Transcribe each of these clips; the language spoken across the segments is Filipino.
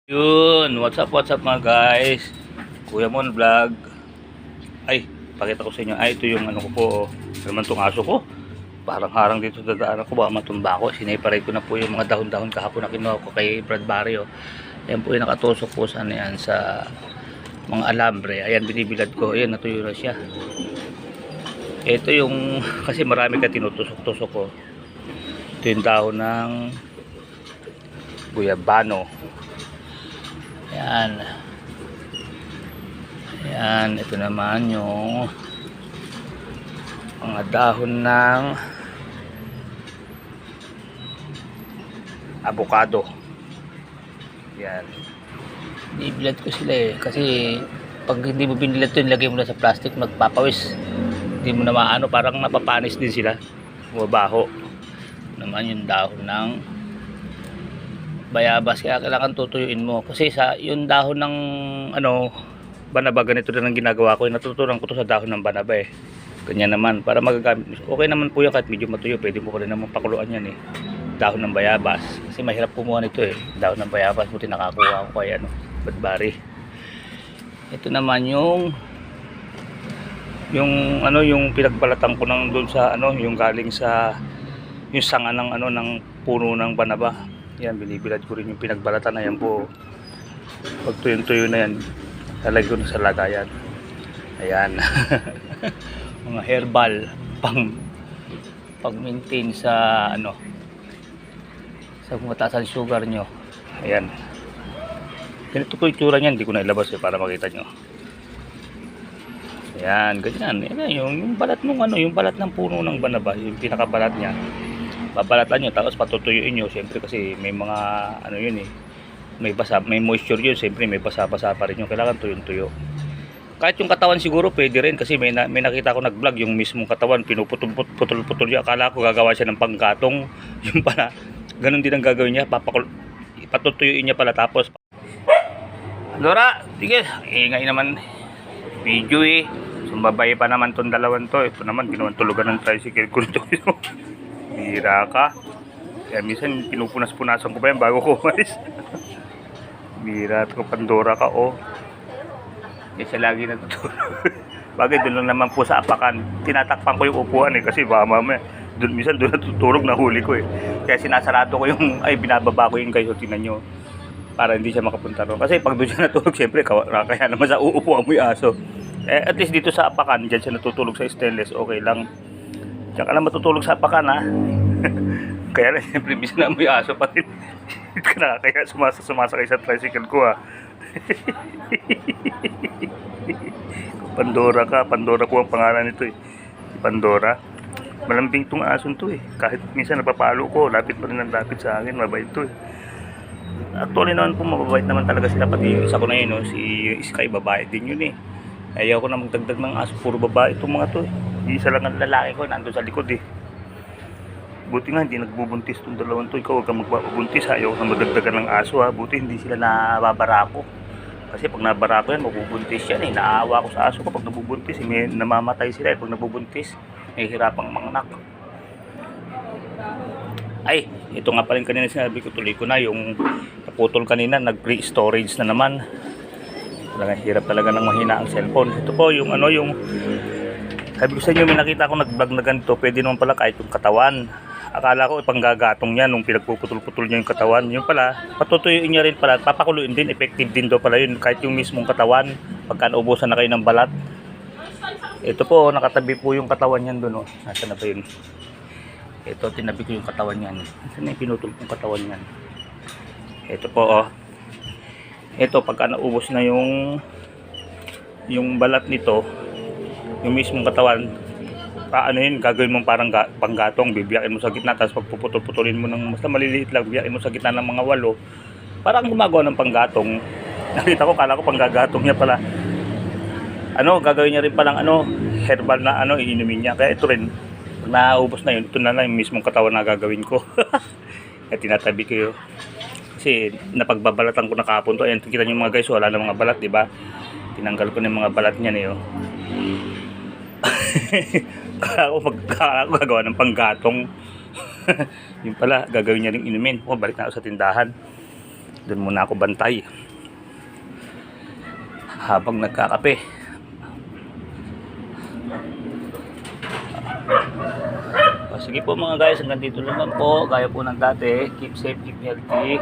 Yun, what's up mga guys? Kuya Mon Vlog. Ay, pakita ko sa inyo. Ay, ito yung ano ko po. Ano naman tong aso ko? Parang harang dito sa dadaanan ko. Baka matumba ko. Sineparate ko na po yung mga dahon-dahon kahapon na kinuha ko kay Brad Barrio. Ayan po yung nakatusok po sa, yan, sa mga alambre. Ayan, binibilad ko. Ayan, natuyo na siya. Ito yung, kasi marami ka tinutusok-tusok ko. Ito yung dahon ng guyabano. Ayan. Ayan, ito naman yung mga dahon ng avocado. Ayan. Binibilad ko sila kasi pag hindi mo binilad ito, nilagay mo na sa plastic, magpapawis. Hindi mo na maano, parang napapanis din sila. Bumabaho. Naman yung dahon ng bayabas, kaya kailangan tutuyuin mo kasi sa yung dahon ng ano banaba, ganito din ang ginagawa ko. Natutunan ko to sa dahon ng banaba ganyan naman para magagamit. Okay naman po yan kahit medyo matuyo, pwede mo ko rin naman pakuluan yan dahon ng bayabas kasi mahirap kumuha nito dahon ng bayabas. Buti nakakuha ko kay Badbari. Ito naman yung pinagbalatan ko ng doon sa yung galing sa yung sanga ng ng puno ng banaba. Yan, binibilad ko rin yung pinagbalatan na yan po. Pag tuyo-tuyo na yan, talagay ko na sa lagayan. Ayan. Mga herbal pag-maintain sa sa mataas ang sugar nyo. Ayan. Ganito po itsura niyan, hindi ko na ilabas para makita nyo. Ayan, ganyan. Ayan, yung balat ng yung balat ng puno ng banaba, yung pinakabalat niya. Babalatan nyo tapos patutuyuin nyo, siyempre kasi may mga may basa, may moisture yun, siyempre may basa-basa pa rin yung kailangan tuyong-tuyo. Kahit yung katawan siguro pwede rin kasi may nakita ko nag-vlog yung mismong katawan pinuputol-putol niya. Akala ko gagawa siya ng panggatong, yung pala ganun din ang gagawin niya, patutuyuin niya pala. Tapos Dora, sige, ingay naman video sumbabay pa naman tong dalawan to. Ito naman ginawan tulugan ng tricycle ko ito. Hira ka. Kaya minsan pinupunas-punasan ko pa yan bago ko umalis. Bira ko, Pandora ka kasi lagi natutulog. Bagay doon lang naman po sa apakan. Tinatakpan ko yung upuan kasi baka mamaya minsan doon natutulog, nahuli ko Kaya sinasarado ko yung binababa ko yung kayo, tingnan nyo para hindi siya makapunta ron. Kasi pag doon siya natulog, syempre kaya naman sa uupuan mo yung aso. At least dito sa apakan, dyan siya natutulog sa stainless, okay lang. Diyan ka lang matutulog sa apakan Kaya lang siyempre bisa na mo yung aso pati. Kaya sumasakay sa tricycle ko Pandora ka. Pandora po ang pangalan nito Pandora. Malambing tong aso to Kahit minsan napapalo ko, lapit pa rin ang lapit sa akin. Mabait to Actually naman po mababait naman talaga sila. Pati yung isa ko na yun si Sky, babae din yun Ayaw ko na magdagdag ng aso, puro babae itong mga to Isa lang ang lalaki ko, nandun sa likod Buti nga hindi nagbubuntis itong dalawang to. Ikaw huwag kang magbubuntis, ayaw na madagdagan ng aso Buti hindi sila nababarako. Kasi pag nabarako yan, mabubuntis yan Naawa ko sa aso ko pag nabubuntis may namamatay sila pag nabubuntis. Nahihirapang manganak. Ay, ito nga pa rin kanina sinabi ko, tuloy ko na yung naputol kanina, nag-pre-storage na naman. Talagang hirap talaga ng mahina ang cellphone. Ito po yung yung sabi ko sa inyo, may nakita ko nag-vlog na ganito. Pwede naman pala kahit yung katawan. Akala ko panggagatong niya nung pinagpuputol-putol niya yung katawan. Yung pala, patutuyuin niya rin pala, papakuluin din, effective din daw pala yun kahit yung mismong katawan pagka naubusan na kayo ng balat. Ito po, nakatabi po yung katawan niyan doon Nasaan na ba yun? Ito, tinabi ko yung katawan niyan. Nasaan na yung pinutol yung katawan niyan? Ito po Ito, pagka naubos na yung balat nito, yung mismong katawan, gagawin mo parang panggatong, bibiyakin mo sa gitna, tapos pagpuputol-putulin mo ng basta maliliit lang, bibiyakin mo sa gitna ng mga walo, parang gumagawa ng panggatong. Nakita ko, kala ko panggagatong niya pala. Gagawin niya rin palang herbal na iinumin niya. Kaya ito rin, pag naubos na yun, ito na lang yung mismong katawan na gagawin ko. Kaya tinatabi ko yun. Kasi napagbabalatan ko na kahapon to. Ayan, kita nyo mga guys, wala na mga balat, diba? Tinanggal ko na yung mga balat niya Kala ko gagawa ng panggatong. Yung pala, gagawin niya ring inumin. Balik na ako sa tindahan. Doon muna ako bantay habang nagkakape. Sige po mga guys, hanggang dito lang po. Gaya po ng dati, keep safe, keep healthy,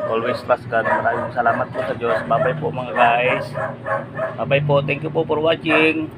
always trust God. Maraming salamat po sa Diyos. Bye bye po mga guys. Bye bye po. Thank you po for watching.